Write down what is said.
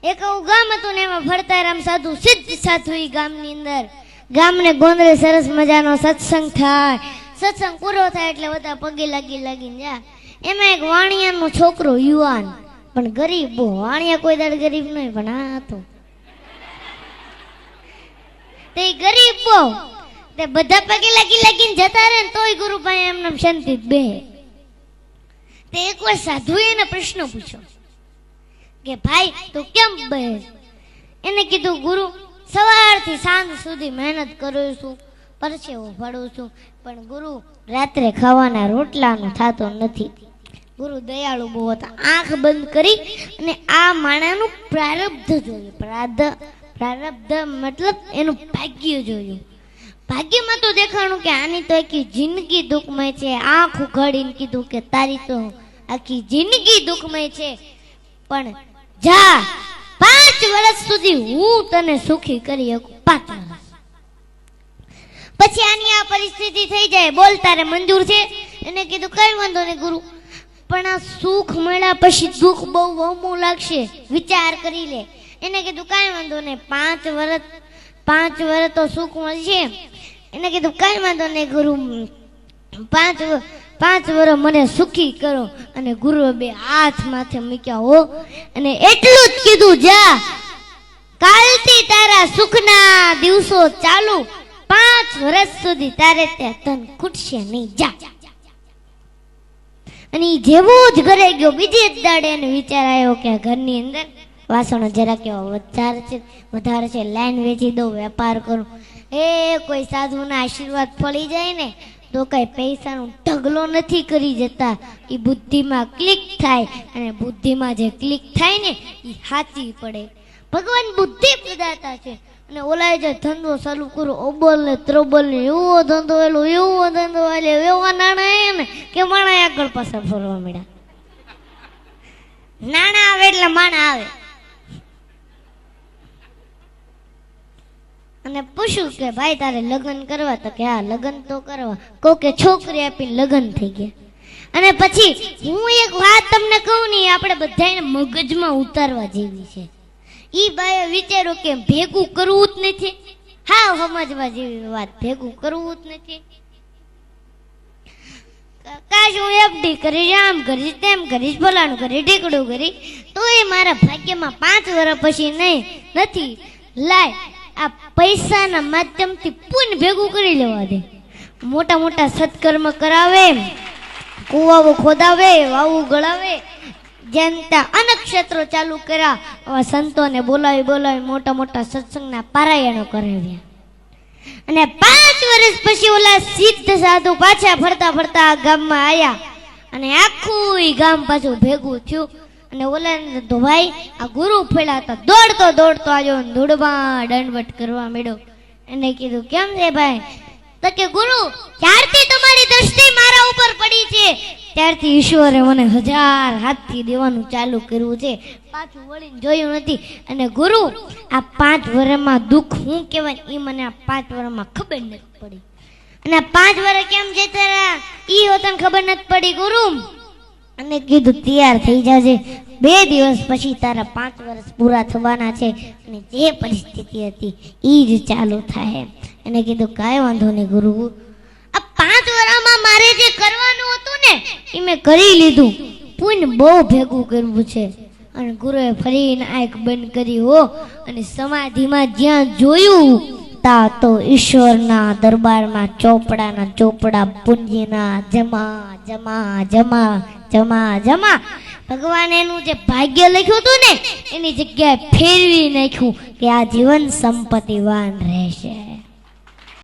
એક આવું ગામ હતું ને એમાં ભરતારામ સાધુ સિદ્ધ સાધુ એ ગામની અંદર ગામને ગોંદરે સરસ મજાનો સત્સંગ થાય. સત્સંગ પૂરો થાય એટલે બધા પગે લાગીને જા. એમાં એક વાણિયાનો છોકરો યુવાન પણ ગરીબ, બહુ વાણિયા કોઈ દાડ ગરીબ નહીં પણ આ હતો તે ગરીબ બહુ. તે બધા પગે લાગીને જતા રહે ને તોય ગુરુભાઈ એમને શાંતિ બે. તે એકવાર સાધુએ એને પ્રશ્ન પૂછ્યો કે ભાઈ તું કેમ બે? એને કીધું ગુરુ સવારથી સાંજ સુધી મહેનત કરું છું, પરસેવો ફાડું છું, પણ ગુરુ રાત્રે ખાવાના રોટલાનું થતો નથી. ગુરુ દયાળુ બહુ હતા. આંખ બંધ કરી અને આ માણાનું પ્રારબ્ધ જોયું. પ્રારબ્ધ મતલબ એનું ભાગ્ય જોયું. ભાગ્યમાં તો દેખાણું કે આની તો આખી જિંદગી દુઃખમય છે. આંખ ઉઘાડીને કીધું કે તારી તો આખી જિંદગી દુઃખમય છે, પણ જા 5 વર્ષ સુધી હું તને સુખી કરી શકું. 5 વર્ષ પછી આની આ પરિસ્થિતિ થઈ જાય. બોલ તારે મંજૂર છે? એને કીધું કઈ વાંધો નહીં ગુરુ, પણ આ સુખ મળ્યા પછી દુઃખ બહુ વહમું લાગશે, વિચાર કરી લે. એને કીધું કઈ વાંધો નહીં, 5 વર્ષ તો સુખ મળશે. એને કીધું કઈ વાંધો નહીં ગુરુ, 5 વર્ષ મને સુખી કરો. અને ગુરુએ 2 હાથ માથે મૂક્યા હો અને એટલું જ કીધું જા કાલથી તારા સુખના દિવસો ચાલુ, 5 વર્ષ સુધી તારે ત્યાં ધન ખૂટશે નહીં, જા. અને જેવો જ ઘરે ગયો બીજે જ દાડે એને વિચાર આવ્યો કે ઘરની અંદર વાસણો જરા કેવા વધારે છે, લાઈન વેચી દઉં, વેપાર કરું. કોઈ સાધુના આશીર્વાદ ફળી જાય ને તો કઈ પૈસાનો ઢગલો નથી કરી જતા. એ બુદ્ધિમાં ક્લિક થાય અને બુદ્ધિમાં જે ક્લિક થાય ને એ સાચી પડે. ભગવાન બુદ્ધિ પ્રદાતા છે. અને ઓલાય જે ધંધો ચાલુ કરો ઓબલ ને ત્રોબલ ને એવો ધંધો એવા નાણાં ને કે માણા આગળ પાછળ ફરવા મળ્યા. નાણાં આવે એટલે માણા આવે. અને પૂછ્યું કે ભાઈ તારે લગ્ન કરવા? તો કે હા લગ્ન તો કરવા. કહું કે છોકરી આપીને લગ્ન થઈ ગયા. અને પછી હું એક વાત તમને કહું ને, આપણે બધાને મગજમાં ઉતારવા જેવી છે. ઈ બાએ વિચાર્યું કે ભેગું કરવું જ નથી. હા સમજવા જેવી વાત, ભેગું કરવું જ નથી. કાશ હું એફડી કરીશ, આમ કરીશ, તેમ કરીશ, ફલાણું કરીશ, ઢીકડું કરીશ, તો એ મારા ભાગ્યમાં 5 વર્ષ પછી નથી. લાય આ પૈસાના માધ્યમથી પુણ્ય ભેગું કરી લેવા દે. મોટા મોટા સત્કર્મ કરાવે, કુવાઓ ખોદાવે, વાવું ગળાવે, જનતા અનેક ક્ષેત્રો ચાલુ કર્યા. આવા સંતોને બોલાવી મોટા મોટા સત્સંગના પારાયણો કરાવ્યા. અને 5 વર્ષ પછી ઓલા સિદ્ધ સાધુ પાછા ફરતા આ ગામમાં આવ્યા. અને આખું ગામ પાછું ભેગું થયું. અને ઓલા તો ભાઈ આ ગુરુ ફેલા હતા, દોડતો આવ્યો, ધૂળમાં દંડવટ કરવા માંડ્યો. એને કીધું કેમ છે ભાઈ? તો કે ગુરુ જ્યારથી તમારી દ્રષ્ટિ મારા ઉપર પડી છે ત્યારથી ઈશ્વરે મને 1000 હાથથી દેવાનું ચાલુ કર્યું છે, પાછું વળીને જોયું નથી. અને ગુરુ આ 5 વર્ષમાં દુઃખ શું કહેવાય એ મને આ 5 વર્ષમાં ખબર નથી પડી. અને 5 વર્ષ કેમ જતા રહ્યા ઈ હોતને ખબર નથી પડી ગુરુ. અને કીધું તૈયાર થઈ જાજે, 2 દિવસ પછી તારા 5 વર્ષ પૂરા થવાના છે અને જે પરિસ્થિતિ હતી એ જ ચાલુ થાય. એને કીધું કાંઈ વાંધો નહીં ગુરુ, આ 5 વર્ષમાં મારે જે કરવાનું હતું ને એ મેં કરી લીધું, પુણ્ય બહુ ભેગું કરવું છે. અને ગુરુએ ફરીને આંખ બંધ કરી હો અને સમાધિમાં જ્યાં જોયું તા તો ઈશ્વરના દરબારમાં ચોપડા પુંજીના જમા જમા જમા જમા જમા. ભગવાન એનું જે ભાગ્ય લખ્યું હતું ને એની જગ્યાએ ફેરવી નાખ્યું કે આ જીવન સંપત્તિવાન રહેશે.